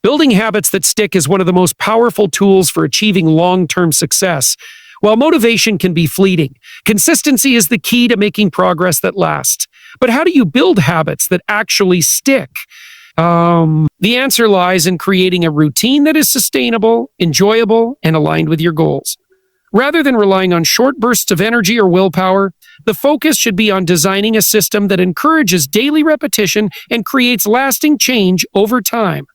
Building habits that stick is one of the most powerful tools for achieving long-term success. While motivation can be fleeting, consistency is the key to making progress that lasts. But how do you build habits that actually stick? The answer lies in creating a routine that is sustainable, enjoyable, and aligned with your goals. Rather than relying on short bursts of energy or willpower, the focus should be on designing a system that encourages daily repetition and creates lasting change over time.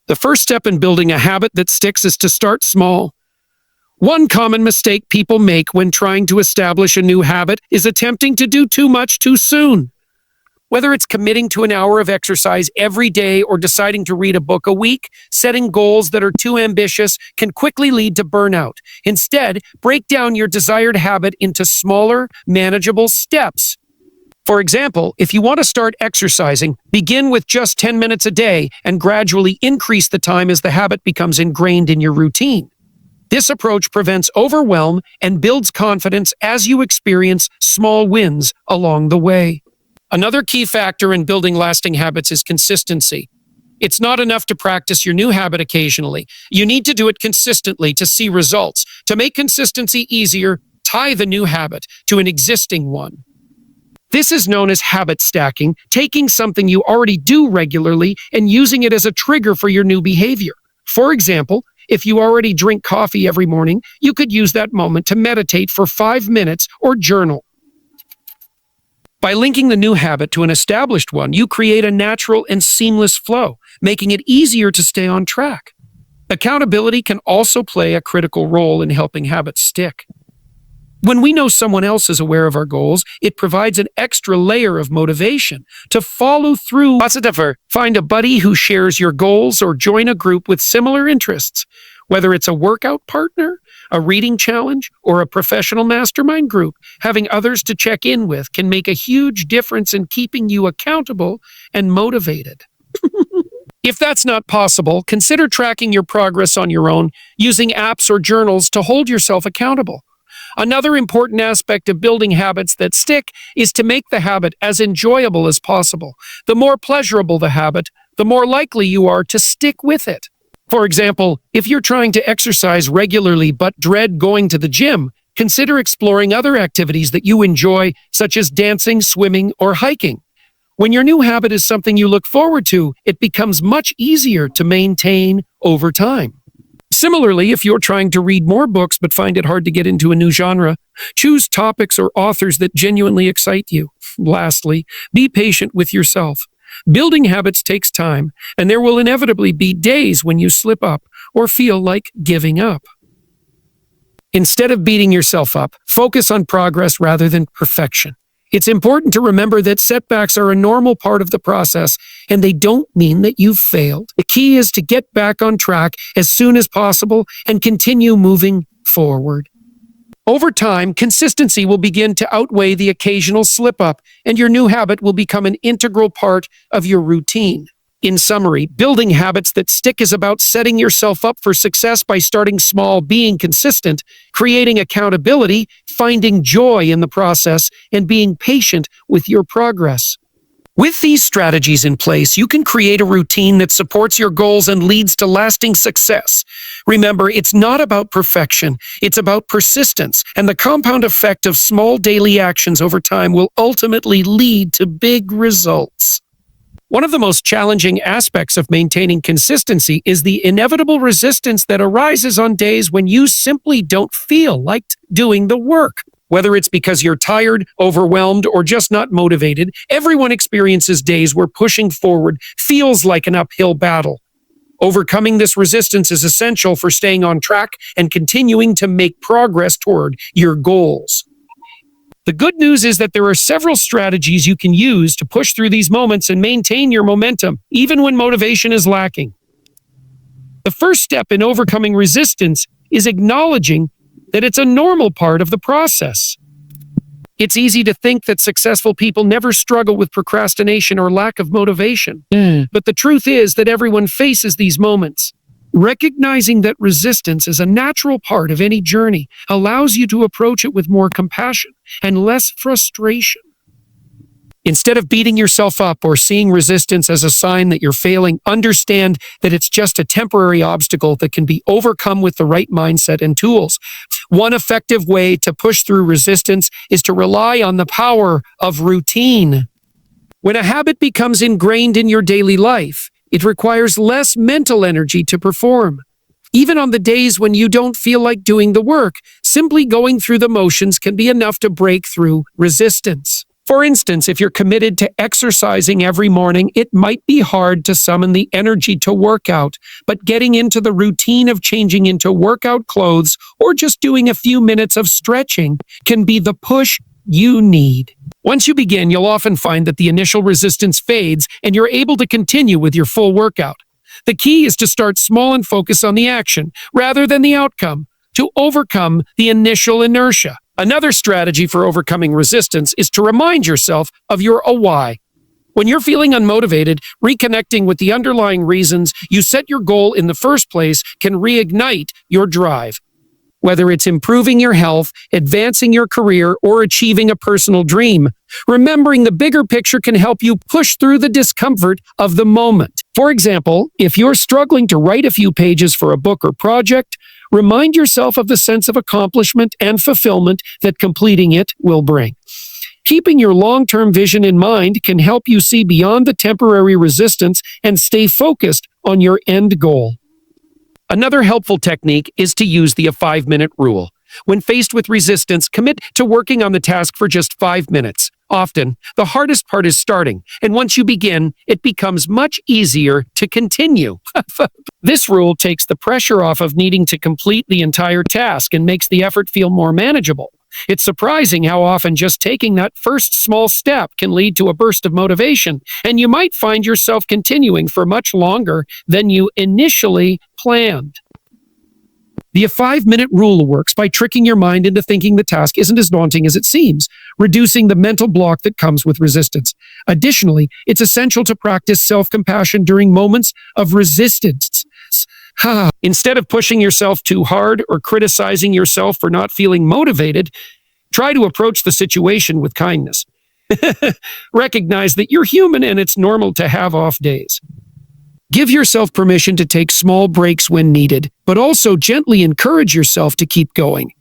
The first step in building a habit that sticks is to start small. One common mistake people make when trying to establish a new habit is attempting to do too much too soon. Whether it's committing to an hour of exercise every day or deciding to read a book a week, setting goals that are too ambitious can quickly lead to burnout. Instead, break down your desired habit into smaller, manageable steps. For example, if you want to start exercising, begin with just 10 minutes a day and gradually increase the time as the habit becomes ingrained in your routine. This approach prevents overwhelm and builds confidence as you experience small wins along the way. Another key factor in building lasting habits is consistency. It's not enough to practice your new habit occasionally. You need to do it consistently to see results. To make consistency easier, tie the new habit to an existing one. This is known as habit stacking, taking something you already do regularly and using it as a trigger for your new behavior. For example, if you already drink coffee every morning, you could use that moment to meditate for 5 minutes or journal. By linking the new habit to an established one, you create a natural and seamless flow, making it easier to stay on track. Accountability can also play a critical role in helping habits stick. When we know someone else is aware of our goals, it provides an extra layer of motivation to follow through. Find a buddy who shares your goals or join a group with similar interests. Whether it's a workout partner, a reading challenge, or a professional mastermind group, having others to check in with can make a huge difference in keeping you accountable and motivated. If that's not possible, consider tracking your progress on your own, using apps or journals to hold yourself accountable. Another important aspect of building habits that stick is to make the habit as enjoyable as possible. The more pleasurable the habit, the more likely you are to stick with it. For example, if you're trying to exercise regularly but dread going to the gym, consider exploring other activities that you enjoy, such as dancing, swimming, or hiking. When your new habit is something you look forward to, it becomes much easier to maintain over time. Similarly, if you're trying to read more books but find it hard to get into a new genre, choose topics or authors that genuinely excite you. Lastly, be patient with yourself. Building habits takes time, and there will inevitably be days when you slip up or feel like giving up. Instead of beating yourself up, focus on progress rather than perfection. It's important to remember that setbacks are a normal part of the process, and they don't mean that you've failed. The key is to get back on track as soon as possible and continue moving forward. Over time, consistency will begin to outweigh the occasional slip-up, and your new habit will become an integral part of your routine. In summary, building habits that stick is about setting yourself up for success by starting small, being consistent, creating accountability, finding joy in the process, and being patient with your progress. With these strategies in place, you can create a routine that supports your goals and leads to lasting success. Remember, it's not about perfection, it's about persistence, and the compound effect of small daily actions over time will ultimately lead to big results. One of the most challenging aspects of maintaining consistency is the inevitable resistance that arises on days when you simply don't feel like doing the work. Whether it's because you're tired, overwhelmed, or just not motivated, everyone experiences days where pushing forward feels like an uphill battle. Overcoming this resistance is essential for staying on track and continuing to make progress toward your goals. The good news is that there are several strategies you can use to push through these moments and maintain your momentum, even when motivation is lacking. The first step in overcoming resistance is acknowledging that it's a normal part of the process. It's easy to think that successful people never struggle with procrastination or lack of motivation. But the truth is that everyone faces these moments. Recognizing that resistance is a natural part of any journey allows you to approach it with more compassion and less frustration. Instead of beating yourself up or seeing resistance as a sign that you're failing, understand that it's just a temporary obstacle that can be overcome with the right mindset and tools. One effective way to push through resistance is to rely on the power of routine. When a habit becomes ingrained in your daily life, it requires less mental energy to perform. Even on the days when you don't feel like doing the work, simply going through the motions can be enough to break through resistance. For instance, if you're committed to exercising every morning, it might be hard to summon the energy to work out, but getting into the routine of changing into workout clothes or just doing a few minutes of stretching can be the push you need. Once you begin, you'll often find that the initial resistance fades and you're able to continue with your full workout. The key is to start small and focus on the action rather than the outcome to overcome the initial inertia. Another strategy for overcoming resistance is to remind yourself of your why. When you're feeling unmotivated, reconnecting with the underlying reasons you set your goal in the first place can reignite your drive. Whether it's improving your health, advancing your career, or achieving a personal dream, remembering the bigger picture can help you push through the discomfort of the moment. For example, if you're struggling to write a few pages for a book or project, remind yourself of the sense of accomplishment and fulfillment that completing it will bring. Keeping your long-term vision in mind can help you see beyond the temporary resistance and stay focused on your end goal. Another helpful technique is to use the 5-minute rule. When faced with resistance, commit to working on the task for just 5 minutes. Often, the hardest part is starting, and once you begin, it becomes much easier to continue. This rule takes the pressure off of needing to complete the entire task and makes the effort feel more manageable. It's surprising how often just taking that first small step can lead to a burst of motivation, and you might find yourself continuing for much longer than you initially planned. The 5-minute rule works by tricking your mind into thinking the task isn't as daunting as it seems, reducing the mental block that comes with resistance. Additionally, it's essential to practice self-compassion during moments of resistance. Instead of pushing yourself too hard or criticizing yourself for not feeling motivated, try to approach the situation with kindness. Recognize that you're human and it's normal to have off days. Give yourself permission to take small breaks when needed, but also gently encourage yourself to keep going.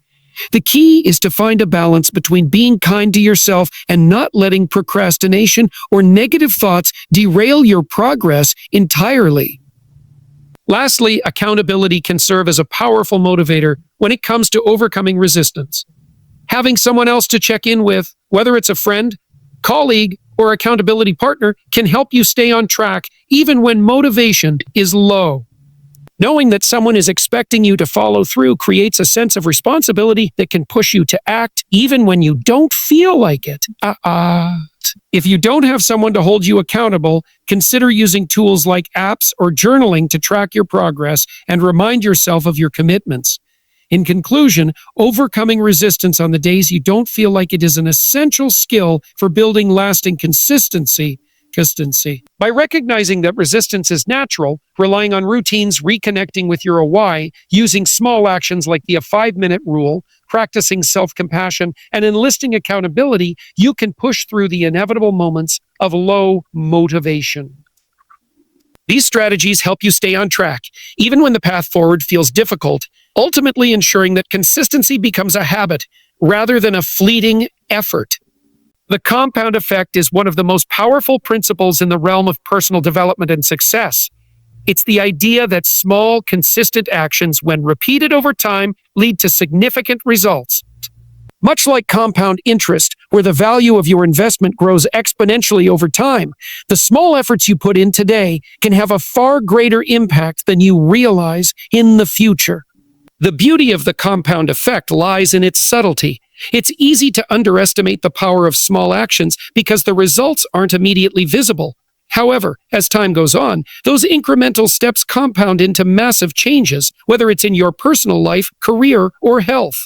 The key is to find a balance between being kind to yourself and not letting procrastination or negative thoughts derail your progress entirely. Lastly, accountability can serve as a powerful motivator when it comes to overcoming resistance. Having someone else to check in with, whether it's a friend, colleague, or accountability partner, can help you stay on track even when motivation is low. Knowing that someone is expecting you to follow through creates a sense of responsibility that can push you to act even when you don't feel like it. If you don't have someone to hold you accountable, consider using tools like apps or journaling to track your progress and remind yourself of your commitments. In conclusion, overcoming resistance on the days you don't feel like it is an essential skill for building lasting consistency. By recognizing that resistance is natural, relying on routines, reconnecting with your why, using small actions like the 5-minute rule, practicing self-compassion, and enlisting accountability, you can push through the inevitable moments of low motivation. These strategies help you stay on track, even when the path forward feels difficult, ultimately ensuring that consistency becomes a habit rather than a fleeting effort. The compound effect is one of the most powerful principles in the realm of personal development and success. It's the idea that small, consistent actions, when repeated over time, lead to significant results. Much like compound interest, where the value of your investment grows exponentially over time, the small efforts you put in today can have a far greater impact than you realize in the future. The beauty of the compound effect lies in its subtlety. It's easy to underestimate the power of small actions because the results aren't immediately visible. However, as time goes on, those incremental steps compound into massive changes, whether it's in your personal life, career, or health.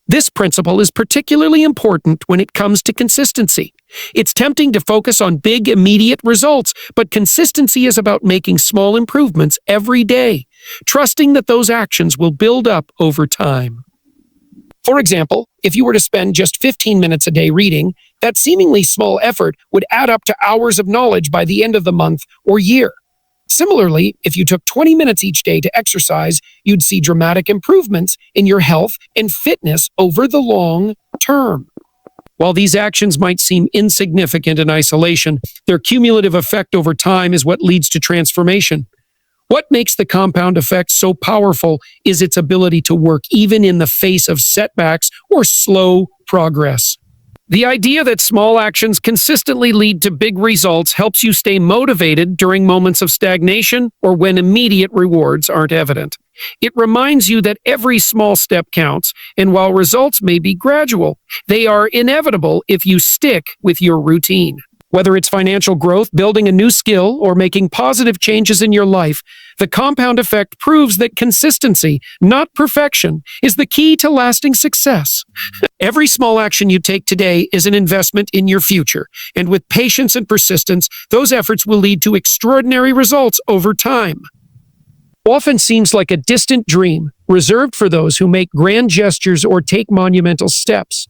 This principle is particularly important when it comes to consistency. It's tempting to focus on big, immediate results, but consistency is about making small improvements every day, trusting that those actions will build up over time. For example, if you were to spend just 15 minutes a day reading, That seemingly small effort would add up to hours of knowledge by the end of the month or year. Similarly, if you took 20 minutes each day to exercise, you'd see dramatic improvements in your health and fitness over the long term. While these actions might seem insignificant in isolation, their cumulative effect over time is what leads to transformation. What makes the compound effect so powerful is its ability to work even in the face of setbacks or slow progress. The idea that small actions consistently lead to big results helps you stay motivated during moments of stagnation or when immediate rewards aren't evident. It reminds you that every small step counts, and while results may be gradual, they are inevitable if you stick with your routine. Whether it's financial growth, building a new skill, or making positive changes in your life, the compound effect proves that consistency, not perfection, is the key to lasting success. Every small action you take today is an investment in your future, and with patience and persistence, those efforts will lead to extraordinary results over time. Often seems like a distant dream, reserved for those who make grand gestures or take monumental steps.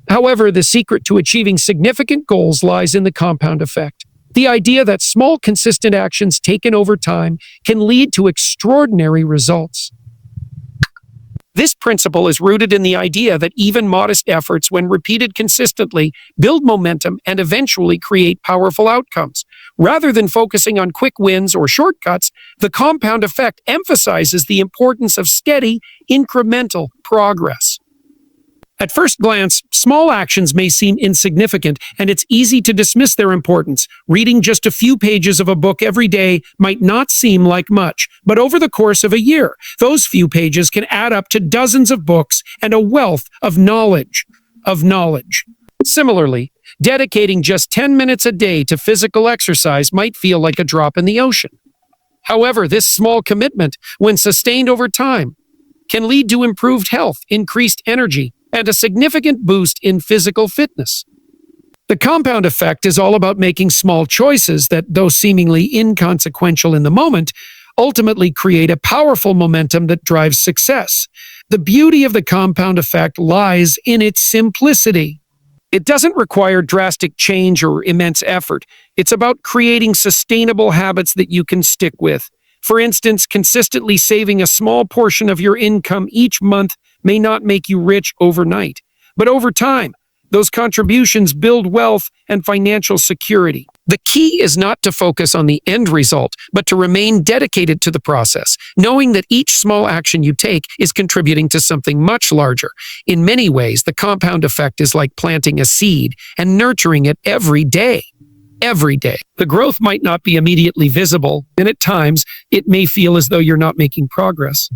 However, the secret to achieving significant goals lies in the compound effect. The idea that small, consistent actions taken over time can lead to extraordinary results. This principle is rooted in the idea that even modest efforts, when repeated consistently, build momentum and eventually create powerful outcomes. Rather than focusing on quick wins or shortcuts, the compound effect emphasizes the importance of steady, incremental progress. At first glance, small actions may seem insignificant, and it's easy to dismiss their importance. Reading just a few pages of a book every day might not seem like much, but over the course of a year, those few pages can add up to dozens of books and a wealth of knowledge. Similarly, dedicating just 10 minutes a day to physical exercise might feel like a drop in the ocean. However, this small commitment, when sustained over time, can lead to improved health, increased energy, and a significant boost in physical fitness. The compound effect is all about making small choices that, though seemingly inconsequential in the moment, ultimately create a powerful momentum that drives success. The beauty of the compound effect lies in its simplicity. It doesn't require drastic change or immense effort. It's about creating sustainable habits that you can stick with. For instance, consistently saving a small portion of your income each month may not make you rich overnight, but over time, those contributions build wealth and financial security. The key is not to focus on the end result, but to remain dedicated to the process, knowing that each small action you take is contributing to something much larger. In many ways, the compound effect is like planting a seed and nurturing it every day. Every day. The growth might not be immediately visible, and at times, it may feel as though you're not making progress.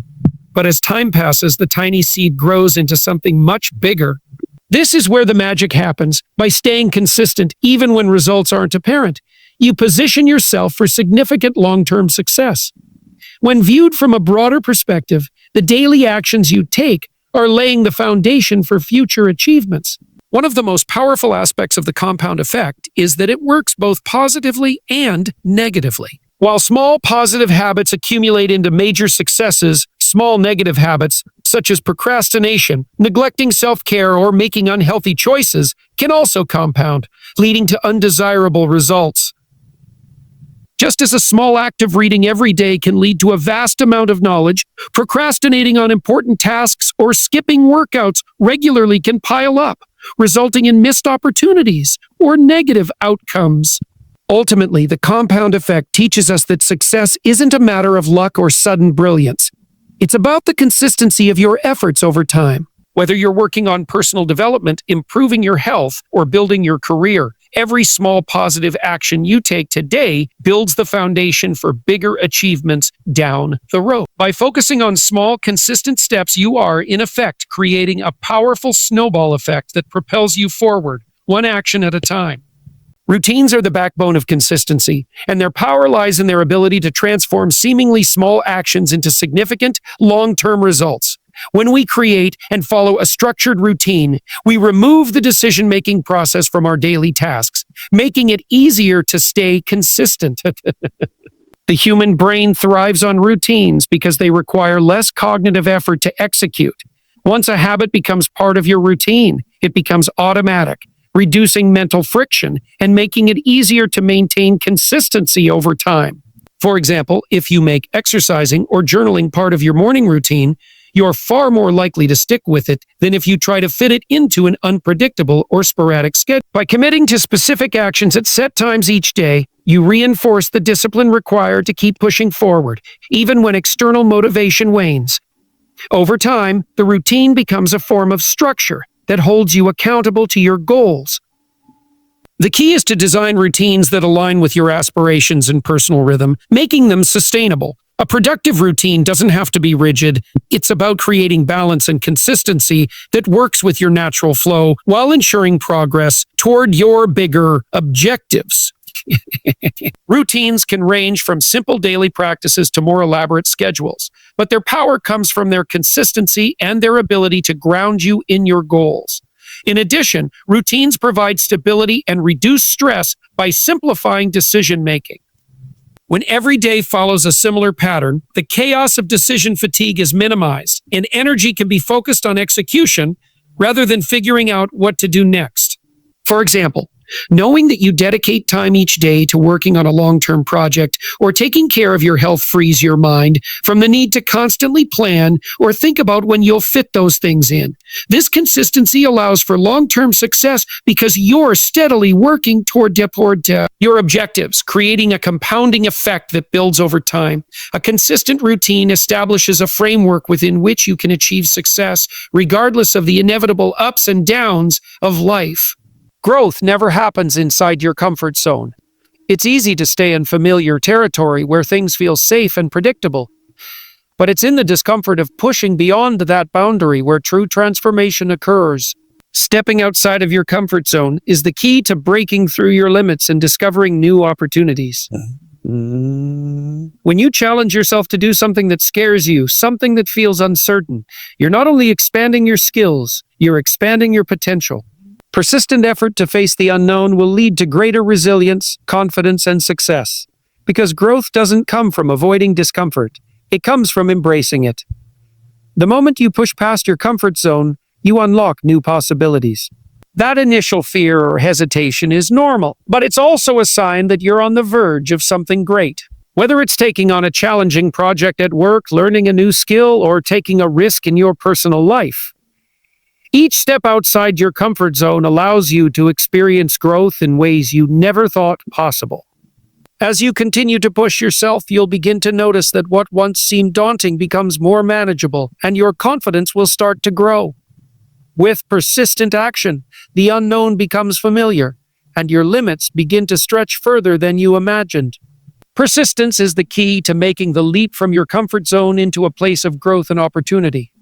But as time passes, the tiny seed grows into something much bigger. This is where the magic happens. By staying consistent, even when results aren't apparent, you position yourself for significant long-term success. When viewed from a broader perspective, the daily actions you take are laying the foundation for future achievements. One of the most powerful aspects of the compound effect is that it works both positively and negatively. While small positive habits accumulate into major successes, small negative habits, such as procrastination, neglecting self-care, or making unhealthy choices, can also compound, leading to undesirable results. Just as a small act of reading every day can lead to a vast amount of knowledge, procrastinating on important tasks or skipping workouts regularly can pile up, resulting in missed opportunities or negative outcomes. Ultimately, the compound effect teaches us that success isn't a matter of luck or sudden brilliance. It's about the consistency of your efforts over time. Whether you're working on personal development, improving your health, or building your career, every small positive action you take today builds the foundation for bigger achievements down the road. By focusing on small, consistent steps, you are, in effect, creating a powerful snowball effect that propels you forward, one action at a time. Routines are the backbone of consistency, and their power lies in their ability to transform seemingly small actions into significant, long-term results. When we create and follow a structured routine, we remove the decision-making process from our daily tasks, making it easier to stay consistent. The human brain thrives on routines because they require less cognitive effort to execute. Once a habit becomes part of your routine, it becomes automatic, reducing mental friction and making it easier to maintain consistency over time. For example, if you make exercising or journaling part of your morning routine, you're far more likely to stick with it than if you try to fit it into an unpredictable or sporadic schedule. By committing to specific actions at set times each day, you reinforce the discipline required to keep pushing forward, even when external motivation wanes. Over time, the routine becomes a form of structure that holds you accountable to your goals. The key is to design routines that align with your aspirations and personal rhythm, making them sustainable. A productive routine doesn't have to be rigid. It's about creating balance and consistency that works with your natural flow while ensuring progress toward your bigger objectives. Routines can range from simple daily practices to more elaborate schedules, but their power comes from their consistency and their ability to ground you in your goals. In addition, routines provide stability and reduce stress by simplifying decision-making. When every day follows a similar pattern, the chaos of decision fatigue is minimized, and energy can be focused on execution rather than figuring out what to do next. For example, knowing that you dedicate time each day to working on a long-term project or taking care of your health frees your mind from the need to constantly plan or think about when you'll fit those things in. This consistency allows for long-term success because you're steadily working toward your objectives, creating a compounding effect that builds over time. A consistent routine establishes a framework within which you can achieve success, regardless of the inevitable ups and downs of life. Growth never happens inside your comfort zone. It's easy to stay in familiar territory where things feel safe and predictable. But it's in the discomfort of pushing beyond that boundary where true transformation occurs. Stepping outside of your comfort zone is the key to breaking through your limits and discovering new opportunities. When you challenge yourself to do something that scares you, something that feels uncertain, you're not only expanding your skills, you're expanding your potential. Persistent effort to face the unknown will lead to greater resilience, confidence, and success. Because growth doesn't come from avoiding discomfort. It comes from embracing it. The moment you push past your comfort zone, you unlock new possibilities. That initial fear or hesitation is normal, but it's also a sign that you're on the verge of something great. Whether it's taking on a challenging project at work, learning a new skill, or taking a risk in your personal life, each step outside your comfort zone allows you to experience growth in ways you never thought possible. As you continue to push yourself, you'll begin to notice that what once seemed daunting becomes more manageable, and your confidence will start to grow. With persistent action, the unknown becomes familiar, and your limits begin to stretch further than you imagined. Persistence is the key to making the leap from your comfort zone into a place of growth and opportunity.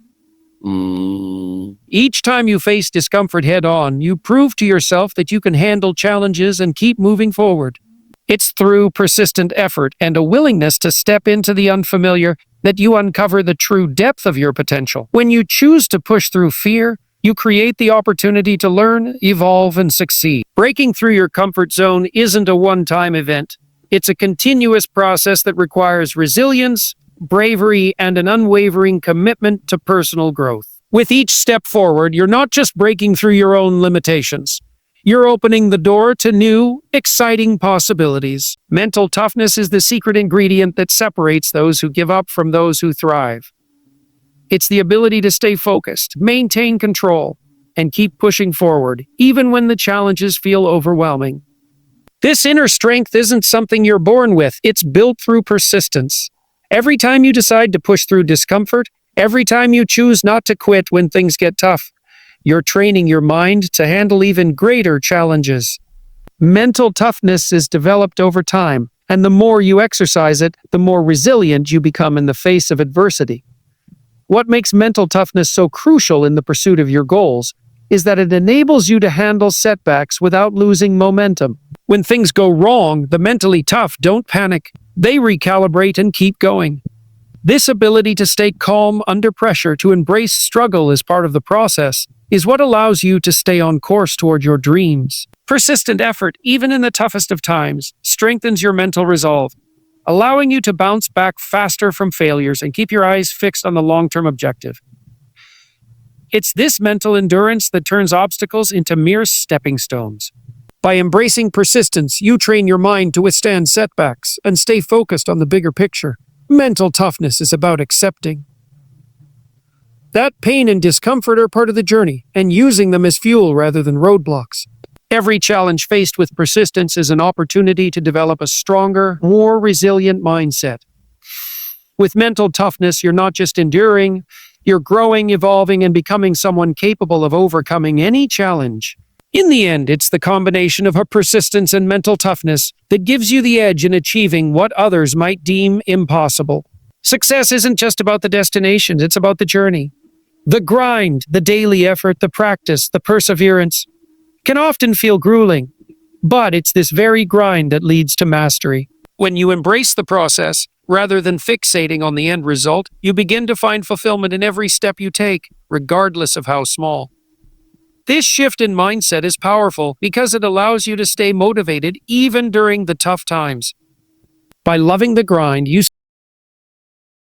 Each time you face discomfort head-on, you prove to yourself that you can handle challenges and keep moving forward. It's through persistent effort and a willingness to step into the unfamiliar that you uncover the true depth of your potential. When you choose to push through fear, you create the opportunity to learn, evolve, and succeed. Breaking through your comfort zone isn't a one-time event. It's a continuous process that requires resilience, bravery, and an unwavering commitment to personal growth. With each step forward, you're not just breaking through your own limitations. You're opening the door to new, exciting possibilities. Mental toughness is the secret ingredient that separates those who give up from those who thrive. It's the ability to stay focused, maintain control, and keep pushing forward, even when the challenges feel overwhelming. This inner strength isn't something you're born with. It's built through persistence. Every time you decide to push through discomfort, every time you choose not to quit when things get tough, you're training your mind to handle even greater challenges. Mental toughness is developed over time, and the more you exercise it, the more resilient you become in the face of adversity. What makes mental toughness so crucial in the pursuit of your goals is that it enables you to handle setbacks without losing momentum. When things go wrong, the mentally tough don't panic. They recalibrate and keep going. This ability to stay calm under pressure, to embrace struggle as part of the process, is what allows you to stay on course toward your dreams. Persistent effort, even in the toughest of times, strengthens your mental resolve, allowing you to bounce back faster from failures and keep your eyes fixed on the long-term objective. It's this mental endurance that turns obstacles into mere stepping stones. By embracing persistence, you train your mind to withstand setbacks and stay focused on the bigger picture. Mental toughness is about accepting that pain and discomfort are part of the journey and using them as fuel rather than roadblocks. Every challenge faced with persistence is an opportunity to develop a stronger, more resilient mindset. With mental toughness, you're not just enduring, you're growing, evolving, and becoming someone capable of overcoming any challenge. In the end, it's the combination of persistence and mental toughness that gives you the edge in achieving what others might deem impossible. Success isn't just about the destination, it's about the journey. The grind, the daily effort, the practice, the perseverance can often feel grueling, but it's this very grind that leads to mastery. When you embrace the process, rather than fixating on the end result, you begin to find fulfillment in every step you take, regardless of how small. This shift in mindset is powerful because it allows you to stay motivated even during the tough times. By loving the grind, you